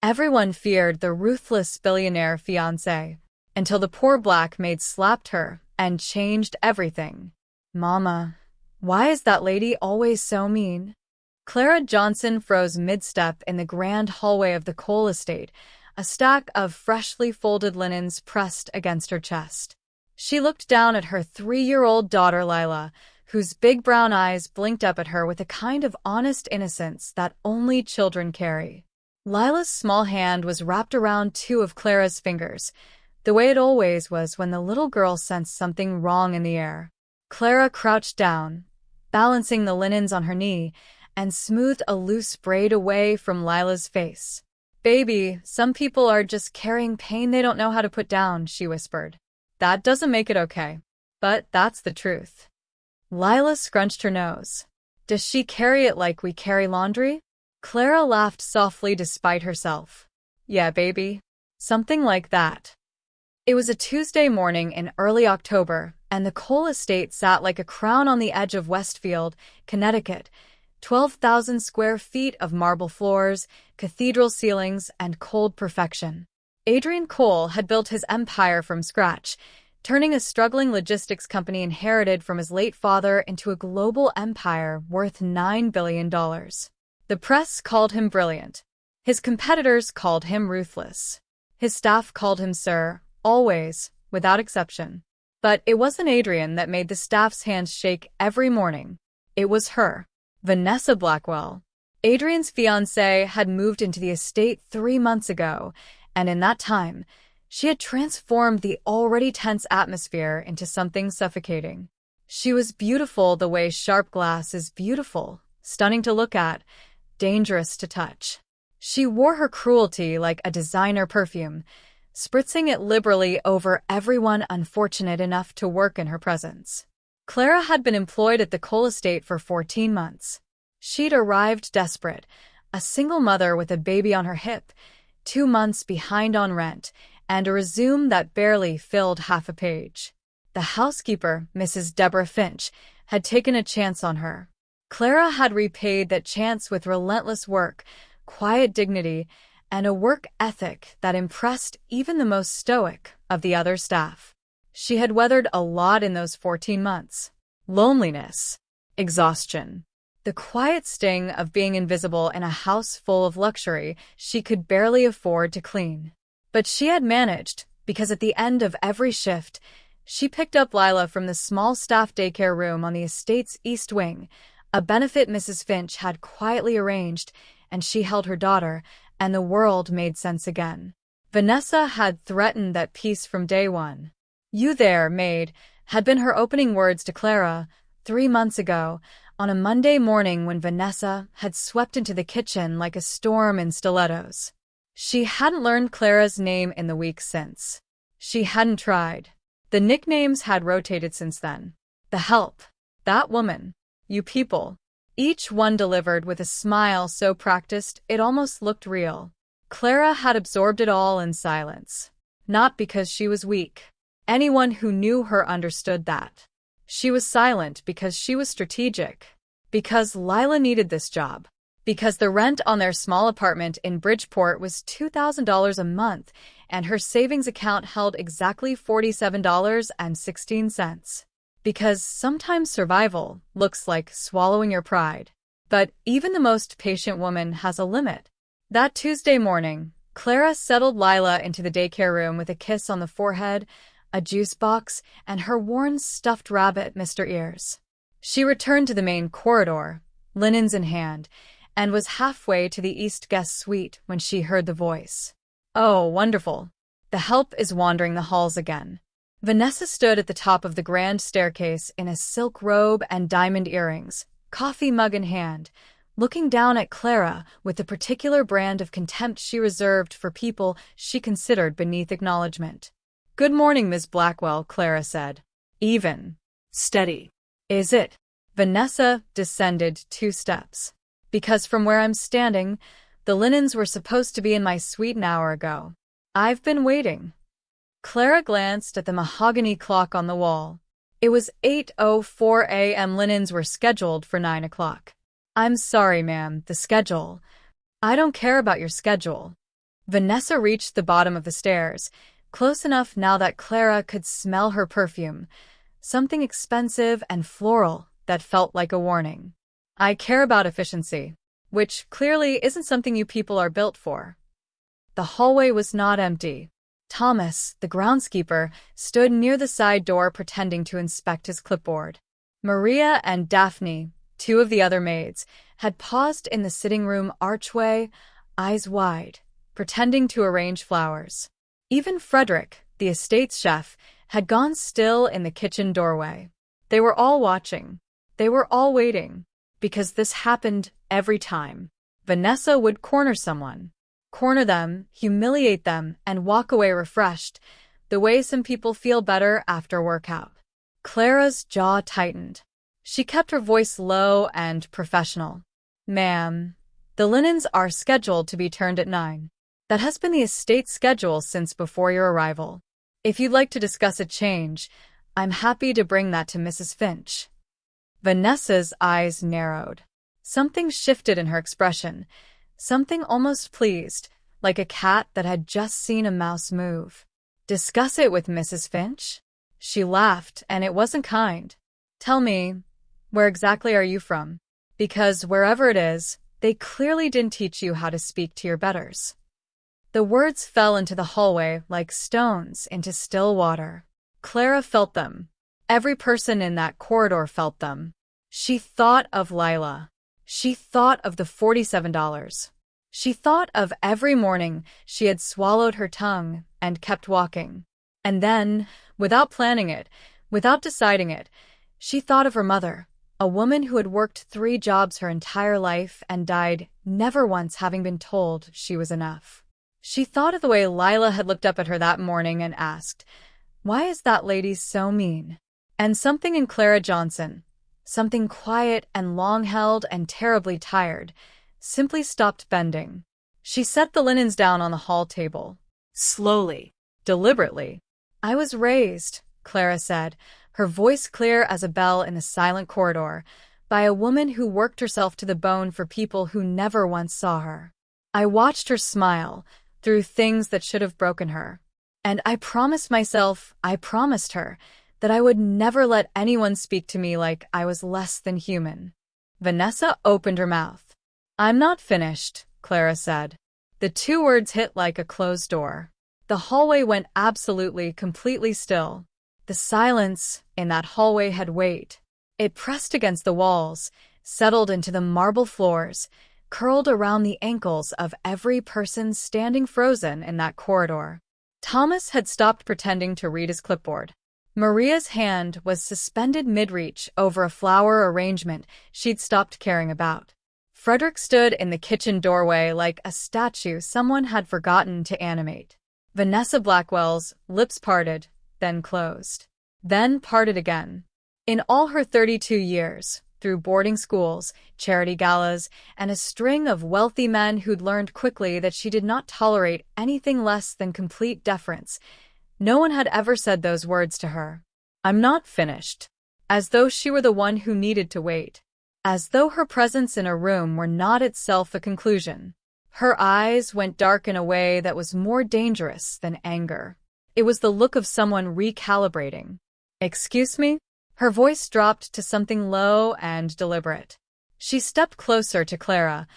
Everyone feared the ruthless billionaire fiancée, until the poor black maid slapped her and changed everything. Mama, why is that lady always so mean? Clara Johnson froze mid-step in the grand hallway of the Cole estate, a stack of freshly folded linens pressed against her chest. She looked down at her 3-year-old daughter Lila, whose big brown eyes blinked up at her with a kind of honest innocence that only children carry. Lila's small hand was wrapped around 2 of Clara's fingers, the way it always was when the little girl sensed something wrong in the air. Clara crouched down, balancing the linens on her knee, and smoothed a loose braid away from Lila's face. "Baby, some people are just carrying pain they don't know how to put down," she whispered. "That doesn't make it okay. But that's the truth." Lila scrunched her nose. "Does she carry it like we carry laundry?" Clara laughed softly despite herself. "Yeah, baby. Something like that." It was a Tuesday morning in early October, and the Cole estate sat like a crown on the edge of Westfield, Connecticut. 12,000 square feet of marble floors, cathedral ceilings, and cold perfection. Adrian Cole had built his empire from scratch, turning a struggling logistics company inherited from his late father into a global empire worth $9 billion. The press called him brilliant. His competitors called him ruthless. His staff called him Sir, always, without exception. But it wasn't Adrian that made the staff's hands shake every morning. It was her. Vanessa Blackwell. Adrian's fiancée had moved into the estate 3 months ago, and in that time, she had transformed the already tense atmosphere into something suffocating. She was beautiful the way sharp glass is beautiful, stunning to look at, dangerous to touch. She wore her cruelty like a designer perfume, spritzing it liberally over everyone unfortunate enough to work in her presence. Clara had been employed at the Cole estate for 14 months. She'd arrived desperate, a single mother with a baby on her hip, 2 months behind on rent, and a resume that barely filled half a page. The housekeeper, Mrs. Deborah Finch, had taken a chance on her. Clara had repaid that chance with relentless work, quiet dignity, and a work ethic that impressed even the most stoic of the other staff. She had weathered a lot in those 14 months. Loneliness, exhaustion, the quiet sting of being invisible in a house full of luxury she could barely afford to clean. But she had managed, because at the end of every shift, she picked up Lila from the small staff daycare room on the estate's east wing, a benefit Mrs. Finch had quietly arranged, and she held her daughter, and the world made sense again. Vanessa had threatened that peace from day one. "You there, Maid," had been her opening words to Clara 3 months ago, on a Monday morning when Vanessa had swept into the kitchen like a storm in stilettos. She hadn't learned Clara's name in the weeks since. She hadn't tried. The nicknames had rotated since then. The help. That woman. You people. Each one delivered with a smile so practiced it almost looked real. Clara had absorbed it all in silence. Not because she was weak. Anyone who knew her understood that. She was silent because she was strategic. Because Lila needed this job. Because the rent on their small apartment in Bridgeport was $2,000 a month, and her savings account held exactly $47.16. Because sometimes survival looks like swallowing your pride. But even the most patient woman has a limit. That Tuesday morning, Clara settled Lila into the daycare room with a kiss on the forehead, a juice box, and her worn stuffed rabbit, Mr. Ears. She returned to the main corridor, linens in hand, and was halfway to the East guest suite when she heard the voice. "Oh, wonderful. The help is wandering the halls again." Vanessa stood at the top of the grand staircase in a silk robe and diamond earrings, coffee mug in hand, looking down at Clara with the particular brand of contempt she reserved for people she considered beneath acknowledgement. "Good morning, Miss Blackwell," Clara said. "Even. Steady. Is it?" Vanessa descended 2 steps. "Because from where I'm standing, the linens were supposed to be in my suite an hour ago. I've been waiting." Clara glanced at the mahogany clock on the wall. It was 8:04 a.m. Linens were scheduled for 9 o'clock. "I'm sorry, ma'am, the schedule. I don't care about your schedule." Vanessa reached the bottom of the stairs, close enough now that Clara could smell her perfume, something expensive and floral that felt like a warning. I care about efficiency, which clearly isn't something you people are built for. The hallway was not empty. Thomas, the groundskeeper, stood near the side door pretending to inspect his clipboard. Maria and Daphne, two of the other maids, had paused in the sitting room archway, eyes wide, pretending to arrange flowers. Even Frederick, the estate's chef, had gone still in the kitchen doorway. They were all watching. They were all waiting. Because this happened every time. Vanessa would corner someone. Corner them, humiliate them, and walk away refreshed, the way some people feel better after workout. Clara's jaw tightened. She kept her voice low and professional. Ma'am, the linens are scheduled to be turned at 9. That has been the estate's schedule since before your arrival. If you'd like to discuss a change, I'm happy to bring that to Mrs. Finch. Vanessa's eyes narrowed. Something shifted in her expression, something almost pleased, like a cat that had just seen a mouse move. Discuss it with Mrs. Finch? She laughed, and it wasn't kind. Tell me, where exactly are you from? Because wherever it is, they clearly didn't teach you how to speak to your betters. The words fell into the hallway like stones into still water. Clara felt them. Every person in that corridor felt them. She thought of Lila. She thought of the $47. She thought of every morning she had swallowed her tongue and kept walking. And then, without planning it, without deciding it, she thought of her mother, a woman who had worked 3 jobs her entire life and died never once having been told she was enough. She thought of the way Lila had looked up at her that morning and asked, "Why is that lady so mean?" And something in Clara Johnson, something quiet and long-held and terribly tired, simply stopped bending. She set the linens down on the hall table. Slowly, deliberately. "I was raised," Clara said, her voice clear as a bell in the silent corridor, by a woman who worked herself to the bone for people who never once saw her. I watched her smile through things that should have broken her. And I promised her, that I would never let anyone speak to me like I was less than human. Vanessa opened her mouth. "I'm not finished," Clara said. The 2 words hit like a closed door. The hallway went absolutely, completely still. The silence in that hallway had weight. It pressed against the walls, settled into the marble floors, curled around the ankles of every person standing frozen in that corridor. Thomas had stopped pretending to read his clipboard. Maria's hand was suspended mid-reach over a flower arrangement she'd stopped caring about. Frederick stood in the kitchen doorway like a statue someone had forgotten to animate. Vanessa Blackwell's lips parted, then closed. Then parted again. In all her 32 years, through boarding schools, charity galas, and a string of wealthy men who'd learned quickly that she did not tolerate anything less than complete deference, no one had ever said those words to her. "I'm not finished." As though she were the one who needed to wait. As though her presence in a room were not itself a conclusion. Her eyes went dark in a way that was more dangerous than anger. It was the look of someone recalibrating. "Excuse me?" Her voice dropped to something low and deliberate. She stepped closer to Clara,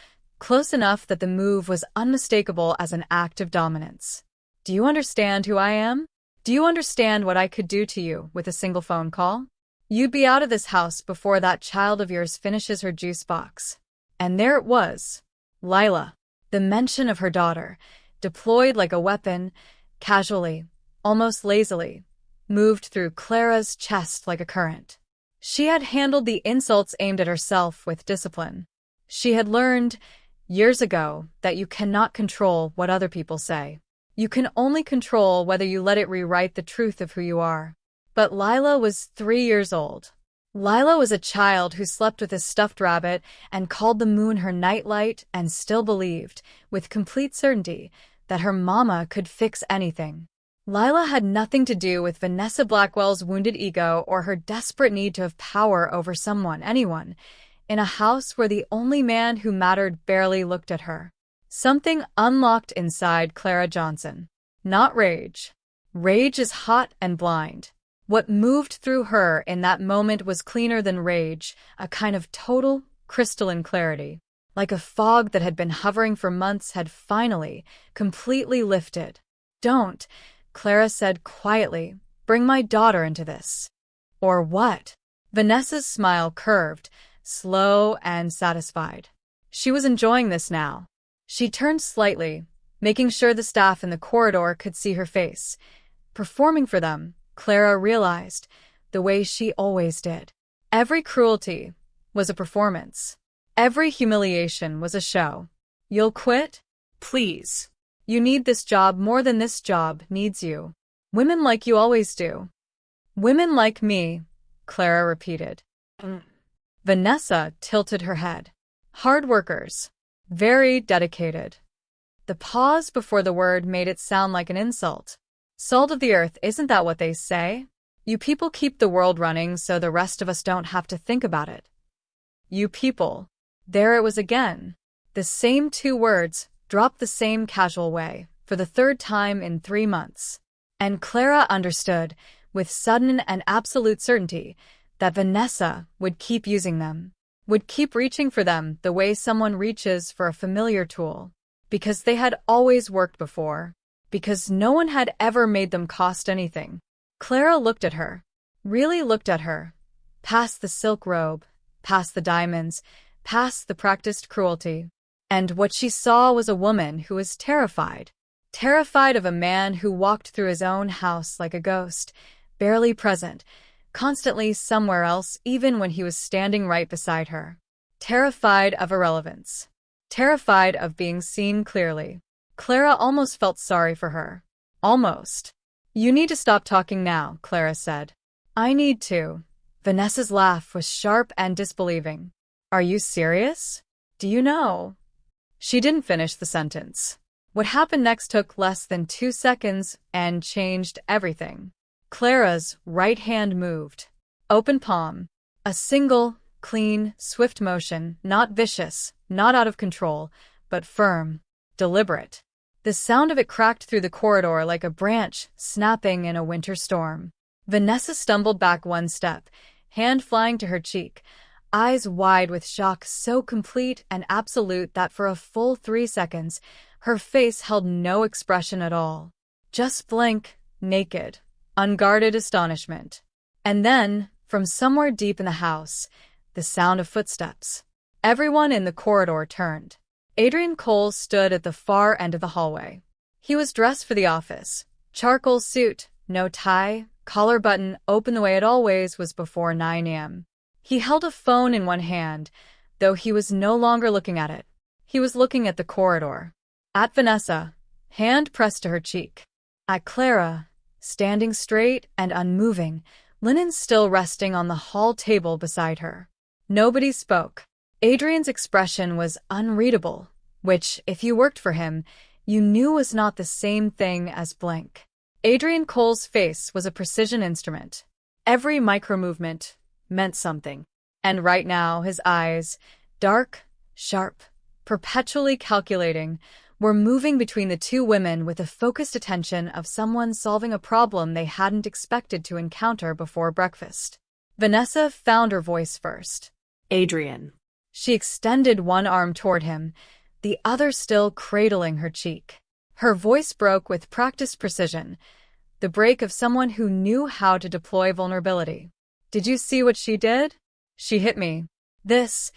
close enough that the move was unmistakable as an act of dominance. "Do you understand who I am? Do you understand what I could do to you with a single phone call? You'd be out of this house before that child of yours finishes her juice box." And there it was. Lila. The mention of her daughter, deployed like a weapon, casually, almost lazily, moved through Clara's chest like a current. She had handled the insults aimed at herself with discipline. She had learned, years ago, that you cannot control what other people say. You can only control whether you let it rewrite the truth of who you are. But Lila was 3 years old. Lila was a child who slept with a stuffed rabbit and called the moon her nightlight and still believed, with complete certainty, that her mama could fix anything. Lila had nothing to do with Vanessa Blackwell's wounded ego or her desperate need to have power over someone, anyone, in a house where the only man who mattered barely looked at her. Something unlocked inside Clara Johnson. Not rage. Rage is hot and blind. What moved through her in that moment was cleaner than rage, a kind of total, crystalline clarity. Like a fog that had been hovering for months had finally, completely lifted. "Don't," Clara said quietly, "bring my daughter into this." "Or what?" Vanessa's smile curved, slow and satisfied. She was enjoying this now. She turned slightly, making sure the staff in the corridor could see her face. Performing for them, Clara realized, the way she always did. Every cruelty was a performance. Every humiliation was a show. "You'll quit? Please. You need this job more than this job needs you. Women like you always do." "Women like me," Clara repeated. Vanessa tilted her head. "Hard workers. Very dedicated." The pause before the word made it sound like an insult. "Salt of the earth, isn't that what they say? You people keep the world running so the rest of us don't have to think about it." You people. There it was again. The same two words, dropped the same casual way, for the third time in 3 months. And Clara understood, with sudden and absolute certainty, that Vanessa would keep using them, would keep reaching for them the way someone reaches for a familiar tool. Because they had always worked before. Because no one had ever made them cost anything. Clara looked at her. Really looked at her. Past the silk robe, past the diamonds, past the practiced cruelty. And what she saw was a woman who was terrified. Terrified of a man who walked through his own house like a ghost, barely present, constantly somewhere else even when he was standing right beside her. Terrified of irrelevance. Terrified of being seen clearly. Clara almost felt sorry for her. Almost. "You need to stop talking now," Clara said. "I need to." Vanessa's laugh was sharp and disbelieving. "Are you serious? Do you know?" She didn't finish the sentence. What happened next took less than 2 seconds and changed everything. Clara's right hand moved. Open palm. A single, clean, swift motion, not vicious, not out of control, but firm, deliberate. The sound of it cracked through the corridor like a branch snapping in a winter storm. Vanessa stumbled back 1 step, hand flying to her cheek, eyes wide with shock so complete and absolute that for a full 3 seconds, her face held no expression at all. Just blank, naked, unguarded astonishment. And then, from somewhere deep in the house, the sound of footsteps. Everyone in the corridor turned. Adrian Cole stood at the far end of the hallway. He was dressed for the office. Charcoal suit, no tie, collar button open the way it always was before 9 a.m. He held a phone in one hand, though he was no longer looking at it. He was looking at the corridor. At Vanessa, hand pressed to her cheek. At Clara, standing straight and unmoving, linen still resting on the hall table beside her. Nobody spoke. Adrian's expression was unreadable, which, if you worked for him, you knew was not the same thing as blank. Adrian Cole's face was a precision instrument. Every micro-movement meant something. And right now, his eyes, dark, sharp, perpetually calculating, were moving between the two women with the focused attention of someone solving a problem they hadn't expected to encounter before breakfast. Vanessa found her voice first. "Adrian." She extended one arm toward him, the other still cradling her cheek. Her voice broke with practiced precision, the break of someone who knew how to deploy vulnerability. "Did you see what she did? She hit me. This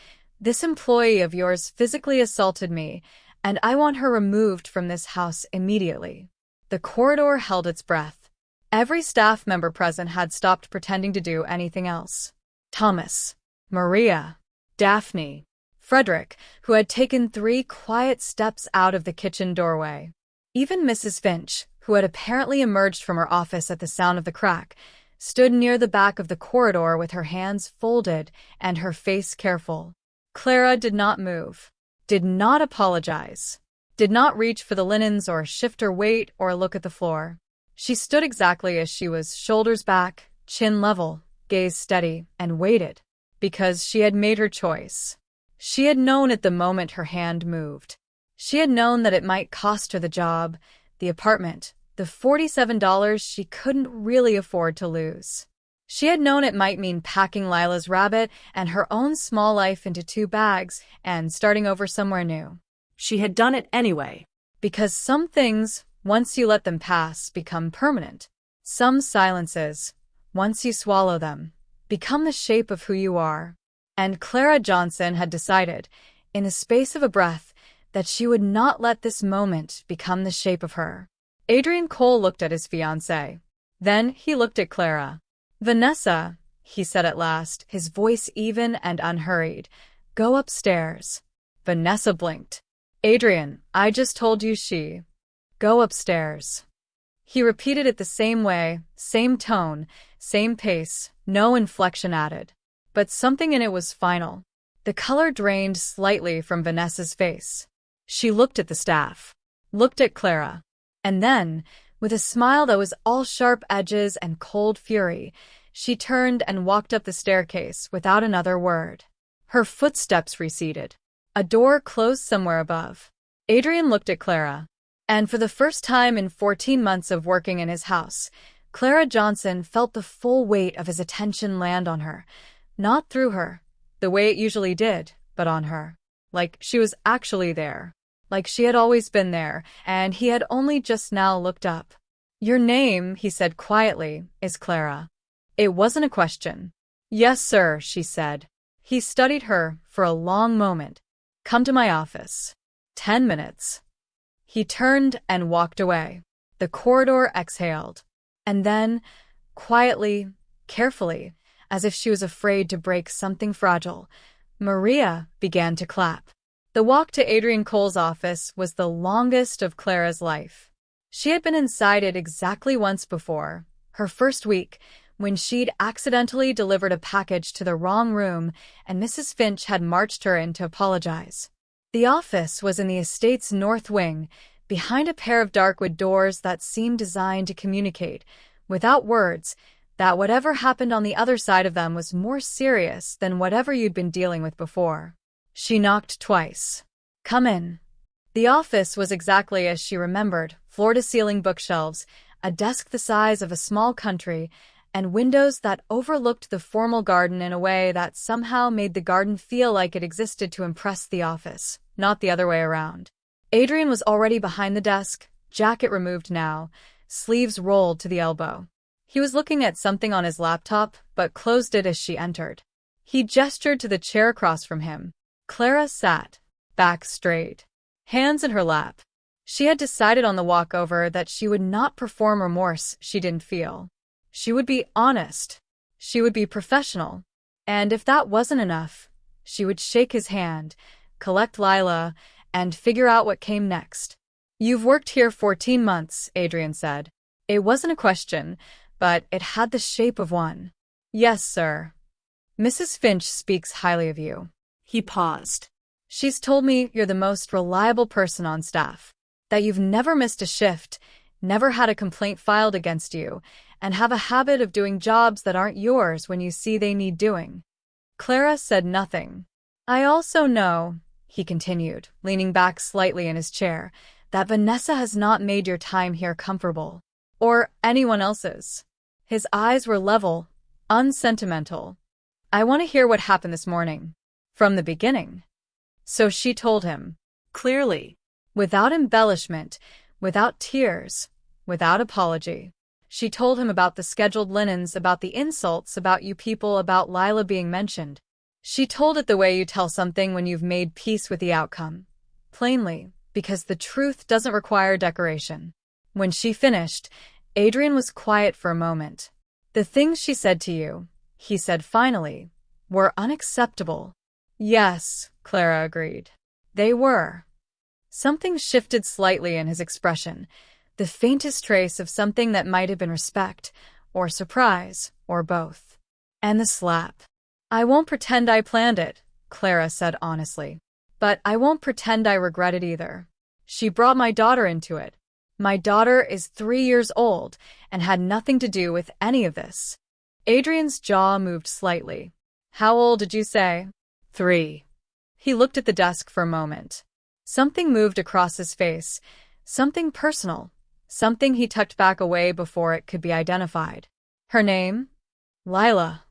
employee of yours physically assaulted me, and I want her removed from this house immediately." The corridor held its breath. Every staff member present had stopped pretending to do anything else. Thomas, Maria, Daphne, Frederick, who had taken 3 quiet steps out of the kitchen doorway. Even Mrs. Finch, who had apparently emerged from her office at the sound of the crack, stood near the back of the corridor with her hands folded and her face careful. Clara did not move, did not apologize, did not reach for the linens or shift her weight or look at the floor. She stood exactly as she was, shoulders back, chin level, gaze steady, and waited. Because she had made her choice. She had known at the moment her hand moved. She had known that it might cost her the job, the apartment, the $47 she couldn't really afford to lose. She had known it might mean packing Lila's rabbit and her own small life into 2 bags and starting over somewhere new. She had done it anyway. Because some things, once you let them pass, become permanent. Some silences, once you swallow them, become the shape of who you are. And Clara Johnson had decided, in the space of a breath, that she would not let this moment become the shape of her. Adrian Cole looked at his fiancée. Then he looked at Clara. "Vanessa," he said at last, his voice even and unhurried, "go upstairs." Vanessa blinked. "Adrian, I just told you she. Go upstairs." He repeated it the same way, same tone, same pace, no inflection added. But something in it was final. The color drained slightly from Vanessa's face. She looked at the staff, looked at Clara, and then, with a smile that was all sharp edges and cold fury, she turned and walked up the staircase without another word. Her footsteps receded. A door closed somewhere above. Adrian looked at Clara. And for the first time in 14 months of working in his house, Clara Johnson felt the full weight of his attention land on her. Not through her, the way it usually did, but on her. Like she was actually there. Like she had always been there, and he had only just now looked up. "Your name," he said quietly, "is Clara." It wasn't a question. "Yes, sir," she said. He studied her for a long moment. "Come to my office." 10 minutes. He turned and walked away. The corridor exhaled. And then, quietly, carefully, as if she was afraid to break something fragile, Maria began to clap. The walk to Adrian Cole's office was the longest of Clara's life. She had been inside it exactly once before, her first week, when she'd accidentally delivered a package to the wrong room and Mrs. Finch had marched her in to apologize. The office was in the estate's north wing, behind a pair of dark wood doors that seemed designed to communicate, without words, that whatever happened on the other side of them was more serious than whatever you'd been dealing with before. She knocked twice. "Come in." The office was exactly as she remembered, floor-to-ceiling bookshelves, a desk the size of a small country, and windows that overlooked the formal garden in a way that somehow made the garden feel like it existed to impress the office, not the other way around. Adrian was already behind the desk, jacket removed now, sleeves rolled to the elbow. He was looking at something on his laptop, but closed it as she entered. He gestured to the chair across from him. Clara sat, back straight, hands in her lap. She had decided on the walk over that she would not perform remorse she didn't feel. She would be honest. She would be professional. And if that wasn't enough, she would shake his hand, collect Lila, and figure out what came next. "You've worked here 14 months, Adrian said. It wasn't a question, but it had the shape of one. "Yes, sir. Mrs. Finch speaks highly of you." He paused. "She's told me you're the most reliable person on staff, that you've never missed a shift, never had a complaint filed against you, and have a habit of doing jobs that aren't yours when you see they need doing." Clara said nothing. "I also know," he continued, leaning back slightly in his chair, "that Vanessa has not made your time here comfortable. Or anyone else's." His eyes were level, unsentimental. "I want to hear what happened this morning. From the beginning." So she told him. Clearly. Without embellishment, without tears, without apology. She told him about the scheduled linens, about the insults, about you people, about Lila being mentioned. She told it the way you tell something when you've made peace with the outcome. Plainly, because the truth doesn't require decoration. When she finished, Adrian was quiet for a moment. "The things she said to you," he said finally, "were unacceptable." "Yes," Clara agreed. "They were." Something shifted slightly in his expression, the faintest trace of something that might have been respect, or surprise, or both. "And the slap. I won't pretend I planned it," Clara said honestly. "But I won't pretend I regret it either. She brought my daughter into it. My daughter is 3 years old and had nothing to do with any of this." Adrian's jaw moved slightly. "How old did you say?" 3. He looked at the desk for a moment. Something moved across his face, something personal, something he tucked back away before it could be identified. Her name? Lila.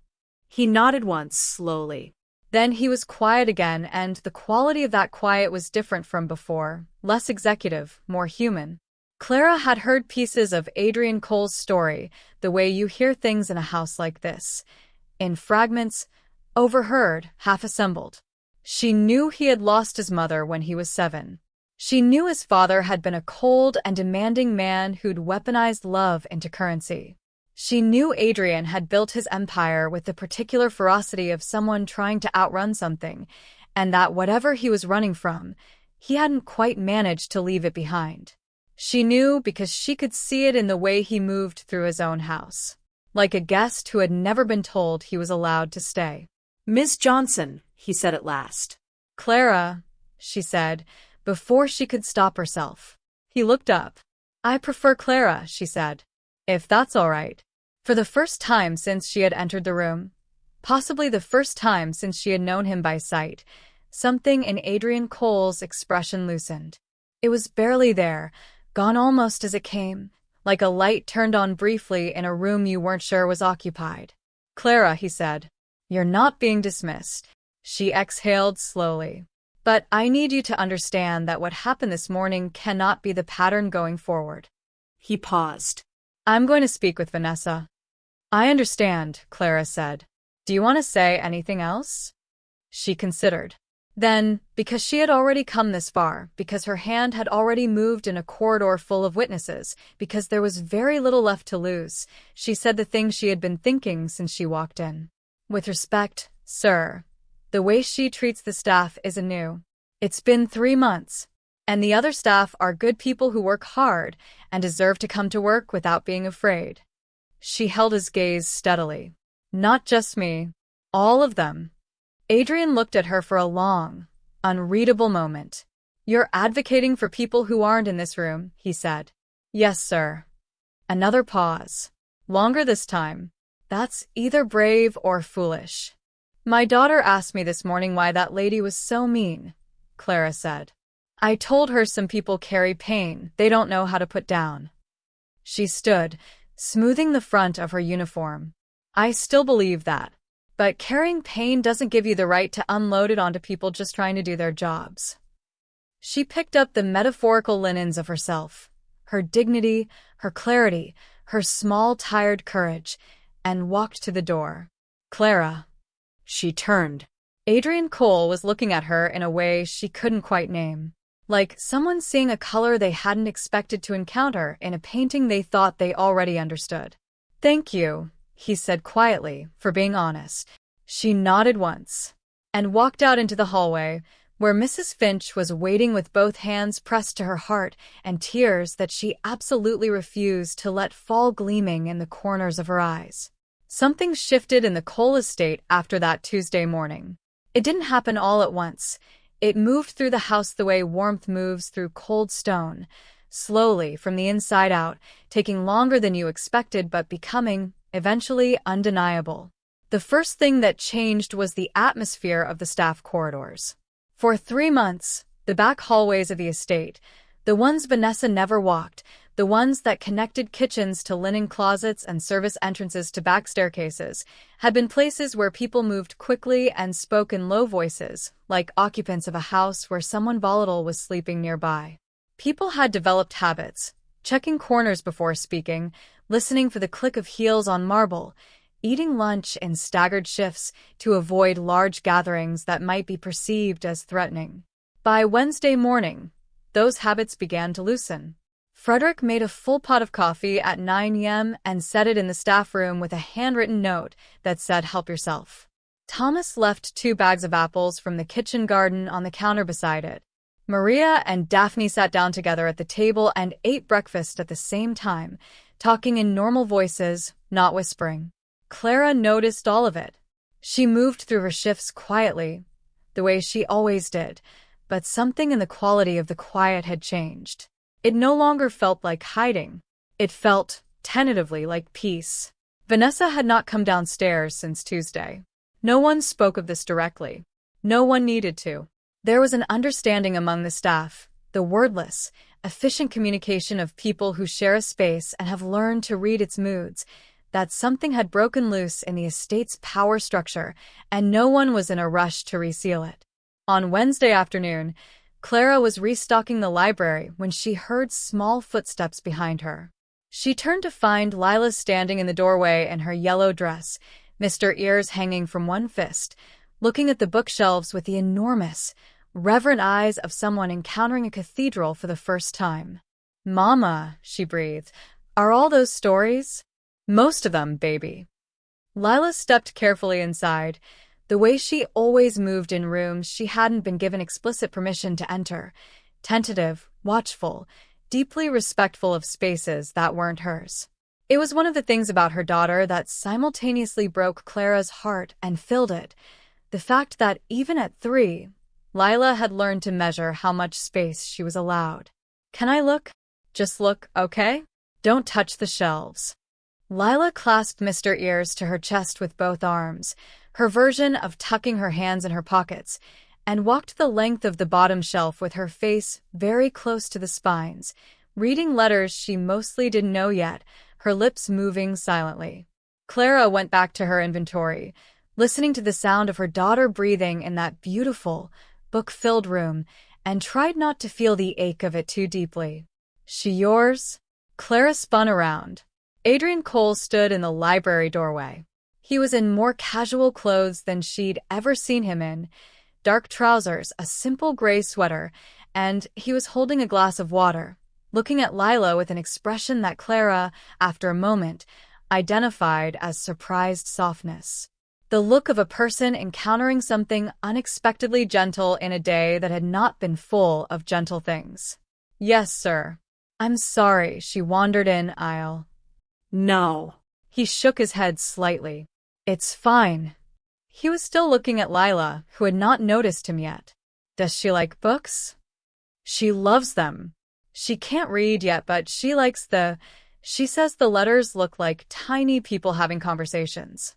He nodded once, slowly. Then he was quiet again, and the quality of that quiet was different from before, less executive, more human. Clara had heard pieces of Adrian Cole's story, the way you hear things in a house like this. In fragments, overheard, half-assembled. She knew he had lost his mother when he was 7. She knew his father had been a cold and demanding man who'd weaponized love into currency. She knew Adrian had built his empire with the particular ferocity of someone trying to outrun something, and that whatever he was running from, he hadn't quite managed to leave it behind. She knew because she could see it in the way he moved through his own house, like a guest who had never been told he was allowed to stay. Miss Johnson, he said at last. Clara, she said, before she could stop herself. He looked up. I prefer Clara, she said. If that's all right. For the first time since she had entered the room, possibly the first time since she had known him by sight, something in Adrian Cole's expression loosened. It was barely there, gone almost as it came, like a light turned on briefly in a room you weren't sure was occupied. Clara, he said. You're not being dismissed. She exhaled slowly. But I need you to understand that what happened this morning cannot be the pattern going forward. He paused. I'm going to speak with Vanessa. I understand, Clara said. Do you want to say anything else? She considered. Then, because she had already come this far, because her hand had already moved in a corridor full of witnesses, because there was very little left to lose, she said the thing she had been thinking since she walked in. With respect, sir, the way she treats the staff isn't new. It's been 3 months. And the other staff are good people who work hard and deserve to come to work without being afraid. She held his gaze steadily. Not just me. All of them. Adrian looked at her for a long, unreadable moment. You're advocating for people who aren't in this room, he said. Yes, sir. Another pause. Longer this time. That's either brave or foolish. My daughter asked me this morning why that lady was so mean, Clara said. I told her some people carry pain they don't know how to put down. She stood, smoothing the front of her uniform. I still believe that. But carrying pain doesn't give you the right to unload it onto people just trying to do their jobs. She picked up the metaphorical linens of herself, her dignity, her clarity, her small, tired courage, and walked to the door. Clara. She turned. Adrian Cole was looking at her in a way she couldn't quite name. Like someone seeing a color they hadn't expected to encounter in a painting they thought they already understood. Thank you, he said quietly, for being honest. She nodded once and walked out into the hallway, where Mrs. Finch was waiting with both hands pressed to her heart and tears that she absolutely refused to let fall gleaming in the corners of her eyes. Something shifted in the Cole estate after that Tuesday morning. It didn't happen all at once. It moved through the house the way warmth moves through cold stone, slowly from the inside out, taking longer than you expected but becoming, eventually, undeniable. The first thing that changed was the atmosphere of the staff corridors. For 3 months, the back hallways of the estate, the ones Vanessa never walked, the ones that connected kitchens to linen closets and service entrances to back staircases, had been places where people moved quickly and spoke in low voices, like occupants of a house where someone volatile was sleeping nearby. People had developed habits, checking corners before speaking, listening for the click of heels on marble, eating lunch in staggered shifts to avoid large gatherings that might be perceived as threatening. By Wednesday morning, those habits began to loosen. Frederick made a full pot of coffee at 9 a.m. and set it in the staff room with a handwritten note that said, "Help yourself." Thomas left 2 bags of apples from the kitchen garden on the counter beside it. Maria and Daphne sat down together at the table and ate breakfast at the same time, talking in normal voices, not whispering. Clara noticed all of it. She moved through her shifts quietly, the way she always did, but something in the quality of the quiet had changed. It no longer felt like hiding. It felt, tentatively, like peace. Vanessa had not come downstairs since Tuesday. No one spoke of this directly. No one needed to. There was an understanding among the staff, the wordless, efficient communication of people who share a space and have learned to read its moods, that something had broken loose in the estate's power structure, and no one was in a rush to reseal it. On Wednesday afternoon, Clara was restocking the library when she heard small footsteps behind her. She turned to find Lila standing in the doorway in her yellow dress, Mr. Ears hanging from one fist, looking at the bookshelves with the enormous, reverent eyes of someone encountering a cathedral for the first time. "Mama," she breathed, "are all those stories?" "Most of them, baby." Lila stepped carefully inside, the way she always moved in rooms she hadn't been given explicit permission to enter, tentative, watchful, deeply respectful of spaces that weren't hers. It was one of the things about her daughter that simultaneously broke Clara's heart and filled it, the fact that even at 3, Lila had learned to measure how much space she was allowed. "Can I look?" "Just look, okay? Don't touch the shelves." Lila clasped Mr. Ears to her chest with both arms, her version of tucking her hands in her pockets, and walked the length of the bottom shelf with her face very close to the spines, reading letters she mostly didn't know yet, her lips moving silently. Clara went back to her inventory, listening to the sound of her daughter breathing in that beautiful, book-filled room, and tried not to feel the ache of it too deeply. "She yours?" Clara spun around. Adrian Cole stood in the library doorway. He was in more casual clothes than she'd ever seen him in, dark trousers, a simple gray sweater, and he was holding a glass of water, looking at Lila with an expression that Clara, after a moment, identified as surprised softness. The look of a person encountering something unexpectedly gentle in a day that had not been full of gentle things. "Yes, sir." "I'm sorry," she wandered in aisle. No. He shook his head slightly. "It's fine." He was still looking at Lila, who had not noticed him yet. "Does she like books?" "She loves them. She can't read yet, but she likes she says the letters look like tiny people having conversations."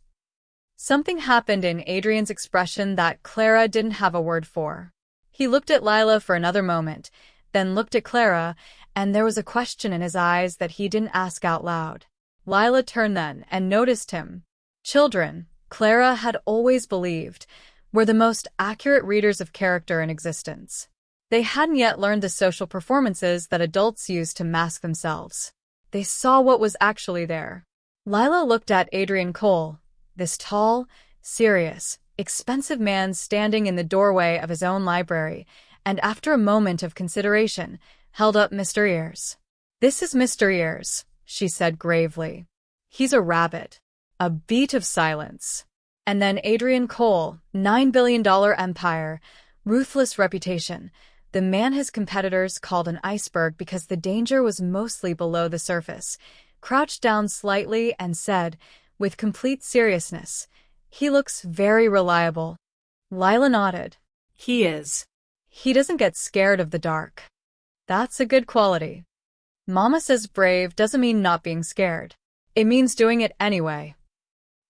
Something happened in Adrian's expression that Clara didn't have a word for. He looked at Lila for another moment, then looked at Clara, and there was a question in his eyes that he didn't ask out loud. Lila turned then and noticed him. Children, Clara had always believed, were the most accurate readers of character in existence. They hadn't yet learned the social performances that adults use to mask themselves. They saw what was actually there. Lila looked at Adrian Cole, this tall, serious, expensive man standing in the doorway of his own library, and after a moment of consideration, held up Mr. Ears. "This is Mr. Ears," she said gravely. "He's a rabbit." A beat of silence. And then Adrian Cole, $9 billion empire, ruthless reputation, the man his competitors called an iceberg because the danger was mostly below the surface, crouched down slightly and said, with complete seriousness, "He looks very reliable." Lila nodded. He is. "He doesn't get scared of the dark." "That's a good quality." "Mama says brave doesn't mean not being scared. It means doing it anyway."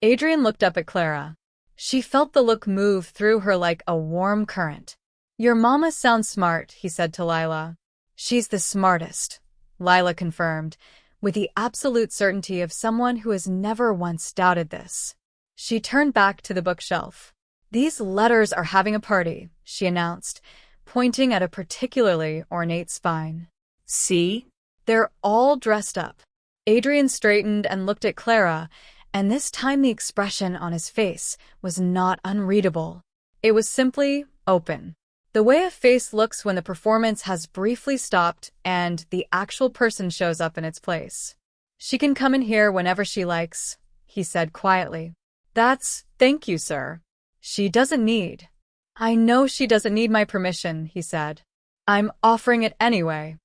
Adrian looked up at Clara. She felt the look move through her like a warm current. "Your mama sounds smart," he said to Lila. "She's the smartest," Lila confirmed, with the absolute certainty of someone who has never once doubted this. She turned back to the bookshelf. "These letters are having a party," she announced, pointing at a particularly ornate spine. "See? They're all dressed up." Adrian straightened and looked at Clara, and this time the expression on his face was not unreadable. It was simply open. The way a face looks when the performance has briefly stopped and the actual person shows up in its place. "She can come in here whenever she likes," he said quietly. Thank you, sir." "She doesn't need." "I know she doesn't need my permission," he said. "I'm offering it anyway."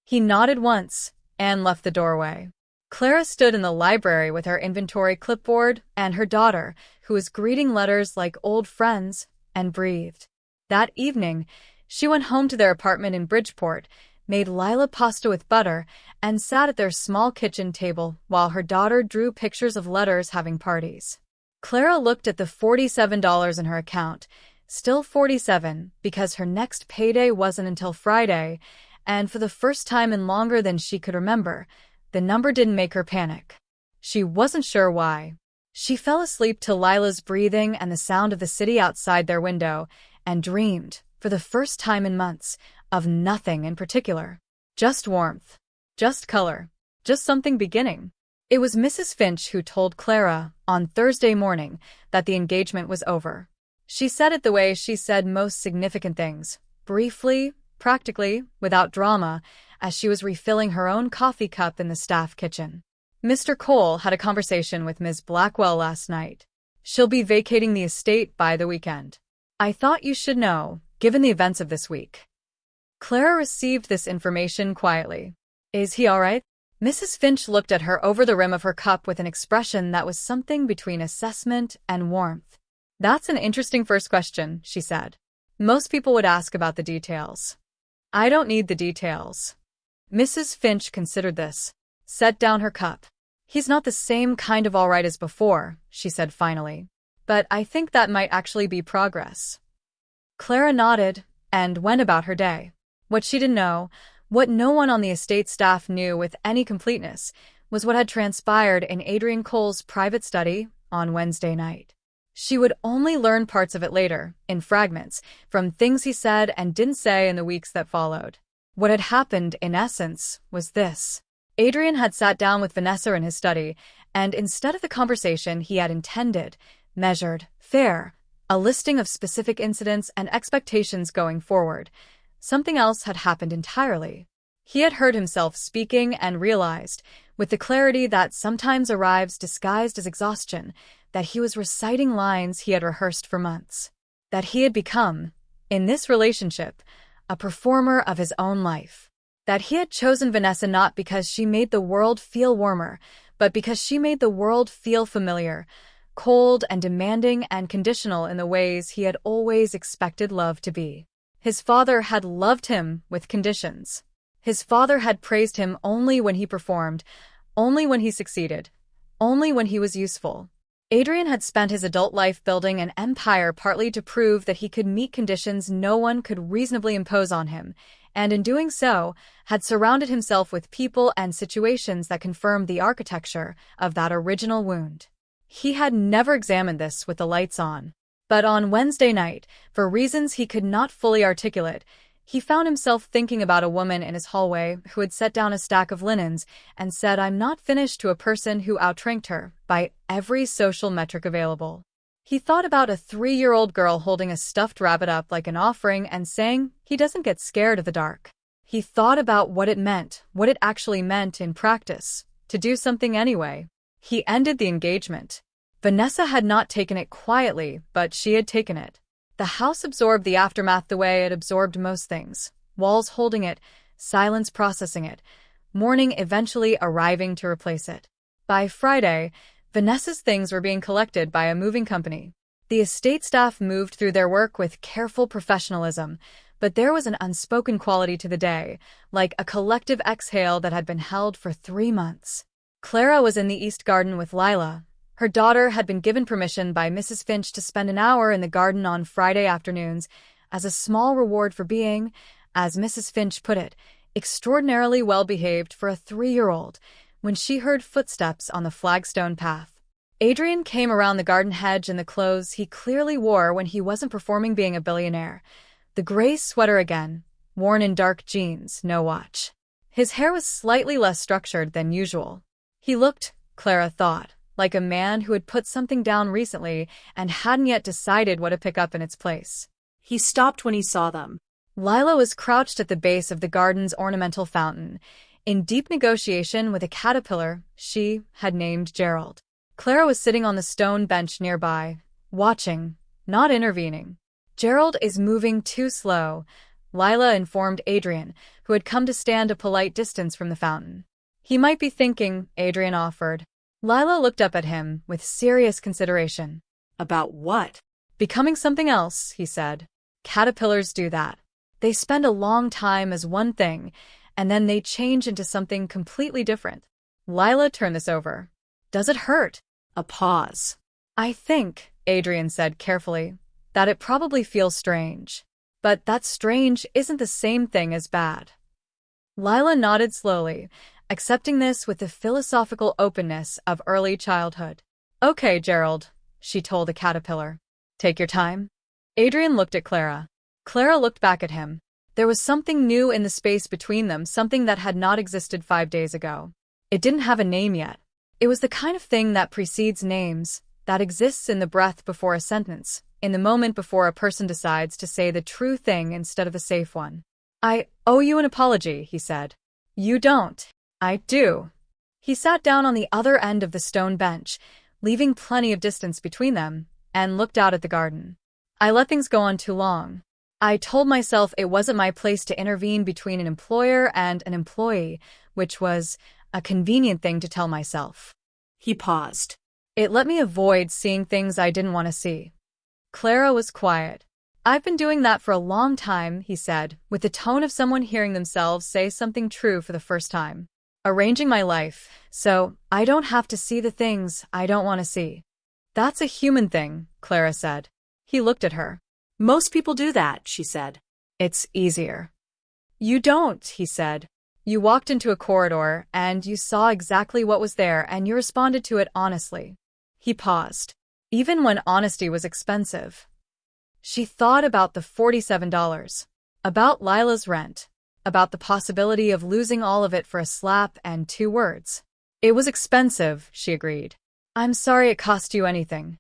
He nodded once and left the doorway. Clara stood in the library with her inventory clipboard and her daughter, who was greeting letters like old friends, and breathed. That evening, she went home to their apartment in Bridgeport, made Lila pasta with butter, and sat at their small kitchen table while her daughter drew pictures of letters having parties. Clara looked at the $47 in her account, Still 47, because her next payday wasn't until Friday, and for the first time in longer than she could remember, the number didn't make her panic. She wasn't sure why. She fell asleep to Lila's breathing and the sound of the city outside their window, and dreamed, for the first time in months, of nothing in particular. Just warmth. Just color. Just something beginning. It was Mrs. Finch who told Clara, on Thursday morning, that the engagement was over. She said it the way she said most significant things, briefly, practically, without drama, as she was refilling her own coffee cup in the staff kitchen. Mr. Cole had a conversation with Ms. Blackwell last night. She'll be vacating the estate by the weekend. I thought you should know, given the events of this week. Clara received this information quietly. Is he all right? Mrs. Finch looked at her over the rim of her cup with an expression that was something between assessment and warmth. That's an interesting first question, she said. Most people would ask about the details. I don't need the details. Mrs. Finch considered this. Set down her cup. He's not the same kind of all right as before, she said finally. But I think that might actually be progress. Clara nodded and went about her day. What she didn't know, what no one on the estate staff knew with any completeness, was what had transpired in Adrian Cole's private study on Wednesday night. She would only learn parts of it later, in fragments, from things he said and didn't say in the weeks that followed. What had happened, in essence, was this. Adrian had sat down with Vanessa in his study, and instead of the conversation he had intended, measured, fair, a listing of specific incidents and expectations going forward, something else had happened entirely. He had heard himself speaking and realized, with the clarity that sometimes arrives disguised as exhaustion, that he was reciting lines he had rehearsed for months. That he had become, in this relationship, a performer of his own life. That he had chosen Vanessa not because she made the world feel warmer, but because she made the world feel familiar, cold and demanding and conditional in the ways he had always expected love to be. His father had loved him with conditions. His father had praised him only when he performed, only when he succeeded, only when he was useful. Adrian had spent his adult life building an empire partly to prove that he could meet conditions no one could reasonably impose on him, and in doing so, had surrounded himself with people and situations that confirmed the architecture of that original wound. He had never examined this with the lights on. But on Wednesday night, for reasons he could not fully articulate, he found himself thinking about a woman in his hallway who had set down a stack of linens and said, "I'm not finished," to a person who outranked her by every social metric available. He thought about a 3-year-old girl holding a stuffed rabbit up like an offering and saying he doesn't get scared of the dark. He thought about what it meant, what it actually meant in practice, to do something anyway. He ended the engagement. Vanessa had not taken it quietly, but she had taken it. The house absorbed the aftermath the way it absorbed most things, walls holding it, silence processing it, morning eventually arriving to replace it. By Friday, Vanessa's things were being collected by a moving company. The estate staff moved through their work with careful professionalism, but there was an unspoken quality to the day, like a collective exhale that had been held for 3 months. Clara was in the East Garden with Lila. Her daughter had been given permission by Mrs. Finch to spend an hour in the garden on Friday afternoons as a small reward for being, as Mrs. Finch put it, extraordinarily well-behaved for a 3-year-old, when she heard footsteps on the flagstone path. Adrian came around the garden hedge in the clothes he clearly wore when he wasn't performing being a billionaire. The gray sweater again, worn in dark jeans, no watch. His hair was slightly less structured than usual. He looked, Clara thought, like a man who had put something down recently and hadn't yet decided what to pick up in its place. He stopped when he saw them. Lila was crouched at the base of the garden's ornamental fountain, in deep negotiation with a caterpillar she had named Gerald. Clara was sitting on the stone bench nearby, watching, not intervening. "Gerald is moving too slow," Lila informed Adrian, who had come to stand a polite distance from the fountain. "He might be thinking," Adrian offered. Lila looked up at him with serious consideration. About what? "Becoming something else," he said. "Caterpillars do that. They spend a long time as one thing, and then they change into something completely different." Lila turned this over. "Does it hurt?" A pause. "I think," Adrian said carefully, that it probably feels strange. But that strange isn't the same thing as bad. Lila nodded slowly, accepting this with the philosophical openness of early childhood. Okay, Gerald, she told the caterpillar. Take your time. Adrian looked at Clara. Clara looked back at him. There was something new in the space between them, something that had not existed 5 days ago. It didn't have a name yet. It was the kind of thing that precedes names, that exists in the breath before a sentence, in the moment before a person decides to say the true thing instead of the safe one. I owe you an apology, he said. You don't. I do. He sat down on the other end of the stone bench, leaving plenty of distance between them, and looked out at the garden. I let things go on too long. I told myself it wasn't my place to intervene between an employer and an employee, which was a convenient thing to tell myself. He paused. It let me avoid seeing things I didn't want to see. Clara was quiet. I've been doing that for a long time, he said, with the tone of someone hearing themselves say something true for the first time. Arranging my life, so I don't have to see the things I don't want to see. That's a human thing, Clara said. He looked at her. Most people do that, she said. It's easier. You don't, he said. You walked into a corridor, and you saw exactly what was there, and you responded to it honestly. He paused. Even when honesty was expensive. She thought about the $47, about Lila's rent, about the possibility of losing all of it for a slap and 2 words. It was expensive, she agreed. I'm sorry it cost you anything.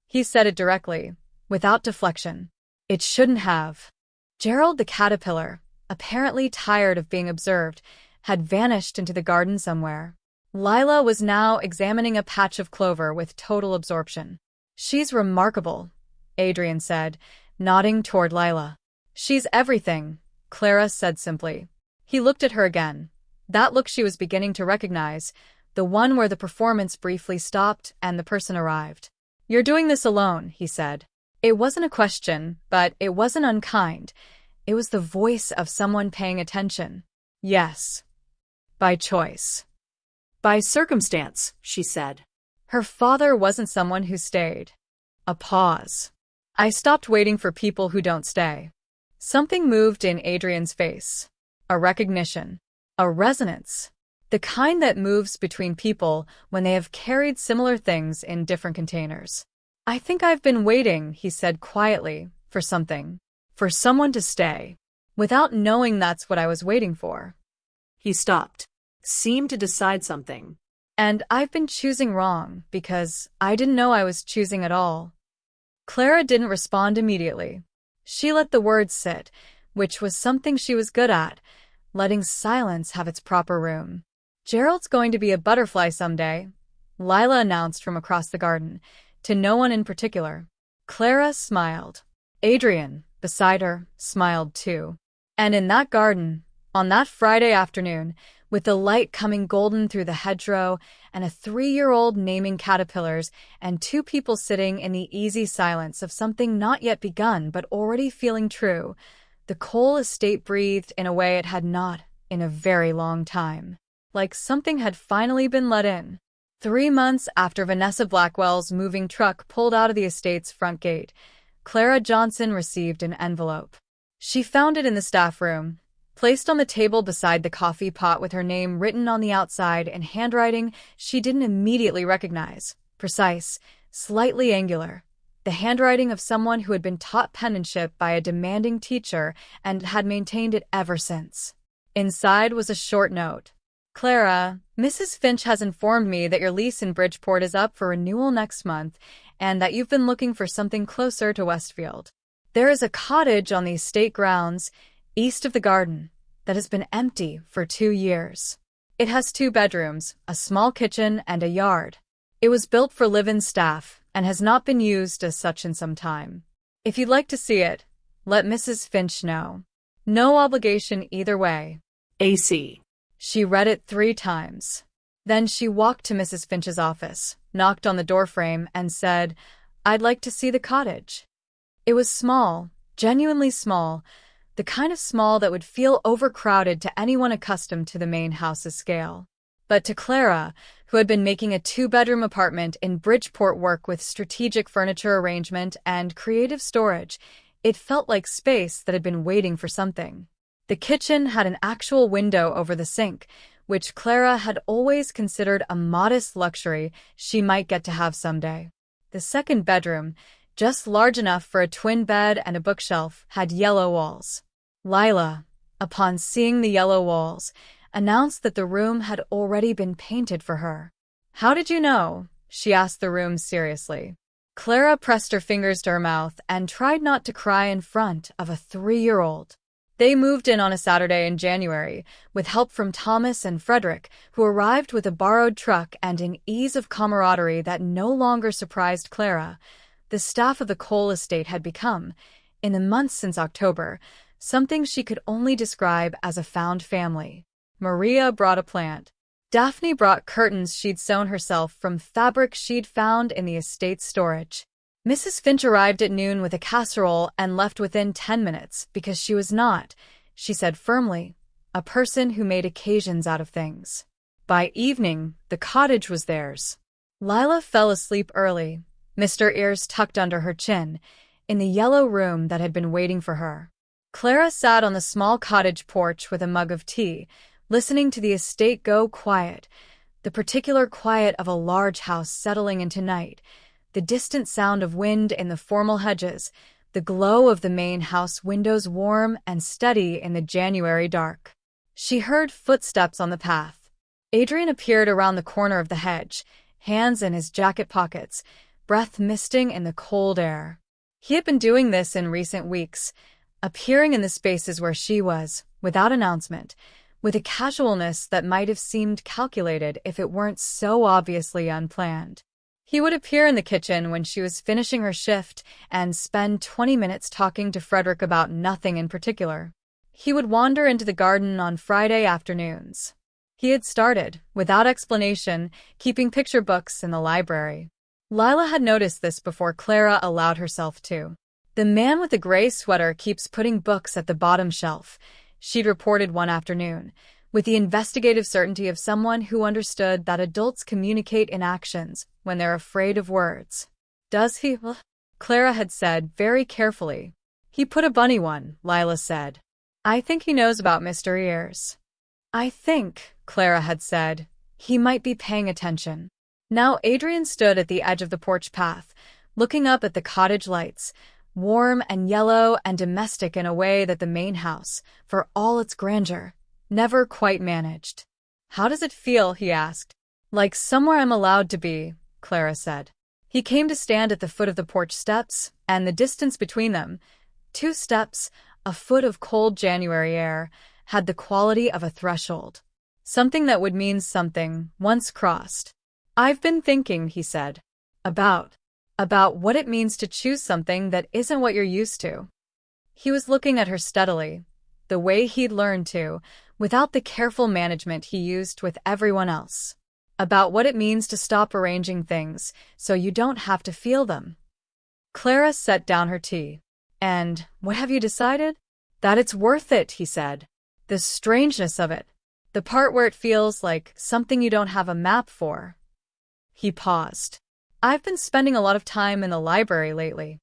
He said it directly, without deflection. It shouldn't have. Gerald the caterpillar, apparently tired of being observed, had vanished into the garden somewhere. Lila was now examining a patch of clover with total absorption. She's remarkable, Adrian said, nodding toward Lila. She's everything, Clara said simply. He looked at her again. That look she was beginning to recognize, the one where the performance briefly stopped and the person arrived. You're doing this alone, he said. It wasn't a question, but it wasn't unkind. It was the voice of someone paying attention. Yes. By choice. By circumstance, she said. Her father wasn't someone who stayed. A pause. I stopped waiting for people who don't stay. Something moved in Adrian's face. A recognition. A resonance. The kind that moves between people when they have carried similar things in different containers. I think I've been waiting, he said quietly, for something. For someone to stay. Without knowing that's what I was waiting for. He stopped. Seemed to decide something. And I've been choosing wrong, because I didn't know I was choosing at all. Clara didn't respond immediately. She let the words sit, which was something she was good at, letting silence have its proper room. Gerald's going to be a butterfly someday, Lila announced from across the garden, to no one in particular. Clara smiled. Adrian, beside her, smiled too. And in that garden, on that Friday afternoon, with the light coming golden through the hedgerow and a 3-year-old naming caterpillars and 2 people sitting in the easy silence of something not yet begun but already feeling true, the Cole estate breathed in a way it had not in a very long time. Like something had finally been let in. 3 months after Vanessa Blackwell's moving truck pulled out of the estate's front gate, Clara Johnson received an envelope. She found it in the staff room, placed on the table beside the coffee pot with her name written on the outside in handwriting she didn't immediately recognize. Precise, slightly angular. The handwriting of someone who had been taught penmanship by a demanding teacher and had maintained it ever since. Inside was a short note. Clara, Mrs. Finch has informed me that your lease in Bridgeport is up for renewal next month and that you've been looking for something closer to Westfield. There is a cottage on the estate grounds, east of the garden, that has been empty for 2 years. It has 2 bedrooms, a small kitchen, and a yard. It was built for live-in staff and has not been used as such in some time. If you'd like to see it, let Mrs. Finch know. No obligation either way. AC. She read it 3 times. Then she walked to Mrs. Finch's office, knocked on the doorframe, and said, I'd like to see the cottage. It was small, genuinely small, the kind of small that would feel overcrowded to anyone accustomed to the main house's scale. But to Clara, who had been making a two-bedroom apartment in Bridgeport work with strategic furniture arrangement and creative storage, it felt like space that had been waiting for something. The kitchen had an actual window over the sink, which Clara had always considered a modest luxury she might get to have someday. The second bedroom, just large enough for a twin bed and a bookshelf, had yellow walls. Lila, upon seeing the yellow walls, announced that the room had already been painted for her. "How did you know?" she asked the room seriously. Clara pressed her fingers to her mouth and tried not to cry in front of a 3-year-old. They moved in on a Saturday in January, with help from Thomas and Frederick, who arrived with a borrowed truck and an ease of camaraderie that no longer surprised Clara. The staff of the coal estate had become, in the months since October, something she could only describe as a found family. Maria brought a plant. Daphne brought curtains she'd sewn herself from fabric she'd found in the estate's storage. Mrs. Finch arrived at noon with a casserole and left within 10 minutes because she was not, she said firmly, a person who made occasions out of things. By evening, the cottage was theirs. Lila fell asleep early, Mr. Ears tucked under her chin, in the yellow room that had been waiting for her. Clara sat on the small cottage porch with a mug of tea, listening to the estate go quiet, the particular quiet of a large house settling into night, the distant sound of wind in the formal hedges, the glow of the main house windows warm and steady in the January dark. She heard footsteps on the path. Adrian appeared around the corner of the hedge, hands in his jacket pockets, breath misting in the cold air. He had been doing this in recent weeks, appearing in the spaces where she was, without announcement, with a casualness that might have seemed calculated if it weren't so obviously unplanned. He would appear in the kitchen when she was finishing her shift and spend 20 minutes talking to Frederick about nothing in particular. He would wander into the garden on Friday afternoons. He had started, without explanation, keeping picture books in the library. Lila had noticed this before Clara allowed herself to. "The man with the gray sweater keeps putting books at the bottom shelf," she'd reported one afternoon, with the investigative certainty of someone who understood that adults communicate in actions when they're afraid of words. "Does he?" Clara had said very carefully. "He put a bunny one," Lila said. "I think he knows about Mr. Ears." "I think," Clara had said, "he might be paying attention." Now Adrian stood at the edge of the porch path, looking up at the cottage lights, warm and yellow and domestic in a way that the main house, for all its grandeur, never quite managed. "How does it feel?" he asked. "Like somewhere I'm allowed to be," Clara said. He came to stand at the foot of the porch steps, and the distance between them, 2 steps, a foot of cold January air, had the quality of a threshold. Something that would mean something, once crossed. "I've been thinking," he said, about what it means to choose something that isn't what you're used to." He was looking at her steadily, the way he'd learned to, without the careful management he used with everyone else. "About what it means to stop arranging things so you don't have to feel them." Clara set down her tea. "And what have you decided?" "That it's worth it," he said. "The strangeness of it. The part where it feels like something you don't have a map for." He paused. "I've been spending a lot of time in the library lately."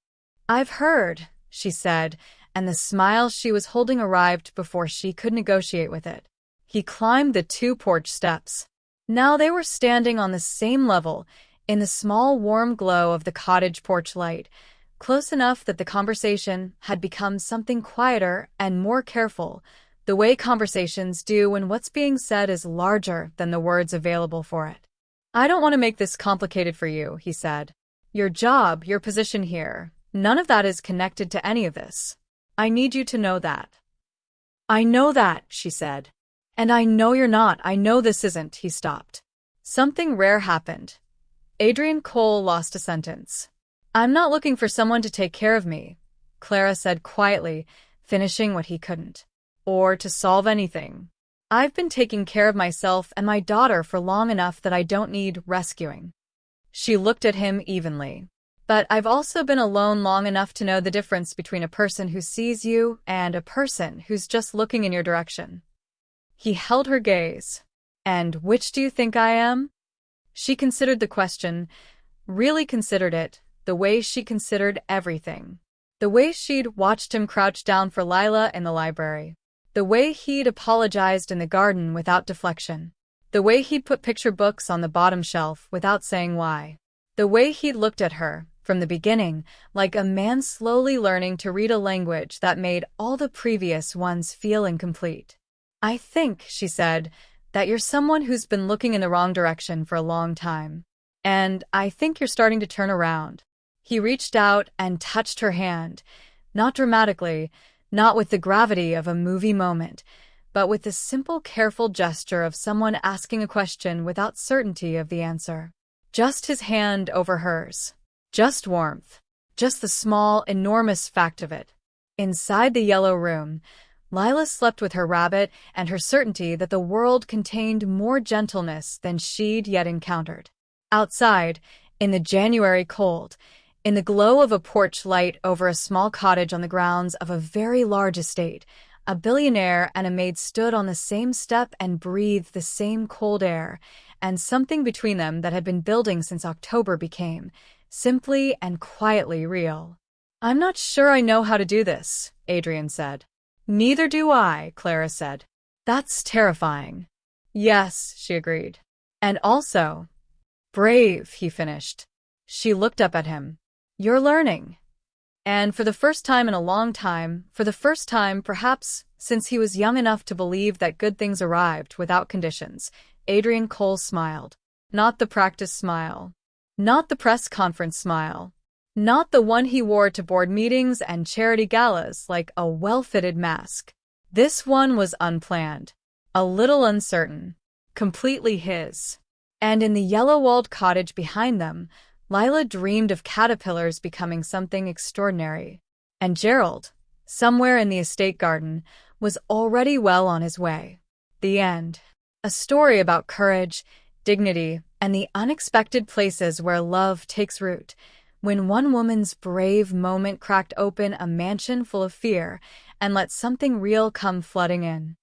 "I've heard," she said, and the smile she was holding arrived before she could negotiate with it. He climbed the 2 porch steps. Now they were standing on the same level, in the small warm glow of the cottage porch light, close enough that the conversation had become something quieter and more careful, the way conversations do when what's being said is larger than the words available for it. "I don't want to make this complicated for you," he said. "Your job, your position here, none of that is connected to any of this. I need you to know that." "I know that," she said. "And I know you're not. I know this isn't." He stopped. Something rare happened. Adrian Cole lost a sentence. "I'm not looking for someone to take care of me," Clara said quietly, finishing what he couldn't. "Or to solve anything. I've been taking care of myself and my daughter for long enough that I don't need rescuing." She looked at him evenly. "But I've also been alone long enough to know the difference between a person who sees you and a person who's just looking in your direction." He held her gaze. And which do you think I am? She considered the question, really considered it, the way she considered everything. The way she'd watched him crouch down for Lila in the library. The way he'd apologized in the garden without deflection. The way he'd put picture books on the bottom shelf without saying why. The way he'd looked at her, from the beginning, like a man slowly learning to read a language that made all the previous ones feel incomplete. I think, she said, that you're someone who's been looking in the wrong direction for a long time. And I think you're starting to turn around. He reached out and touched her hand, not dramatically, not with the gravity of a movie moment, but with the simple, careful gesture of someone asking a question without certainty of the answer. Just his hand over hers. Just warmth. Just the small, enormous fact of it. Inside the yellow room, Lila slept with her rabbit and her certainty that the world contained more gentleness than she'd yet encountered. Outside, in the January cold, in the glow of a porch light over a small cottage on the grounds of a very large estate, a billionaire and a maid stood on the same step and breathed the same cold air, and something between them that had been building since October became, simply and quietly, real. "I'm not sure I know how to do this," Adrian said. "Neither do I," Clara said. "That's terrifying." "Yes," she agreed. "And also brave," he finished. She looked up at him. "You're learning." And for the first time in a long time, for the first time perhaps since he was young enough to believe that good things arrived without conditions, Adrian Cole smiled. Not the practice smile. Not the press conference smile. Not the one he wore to board meetings and charity galas like a well-fitted mask. This one was unplanned. A little uncertain. Completely his. And in the yellow-walled cottage behind them, Lila dreamed of caterpillars becoming something extraordinary. And Gerald, somewhere in the estate garden, was already well on his way. The end. A story about courage, dignity, and the unexpected places where love takes root, when one woman's brave moment cracked open a mansion full of fear and let something real come flooding in.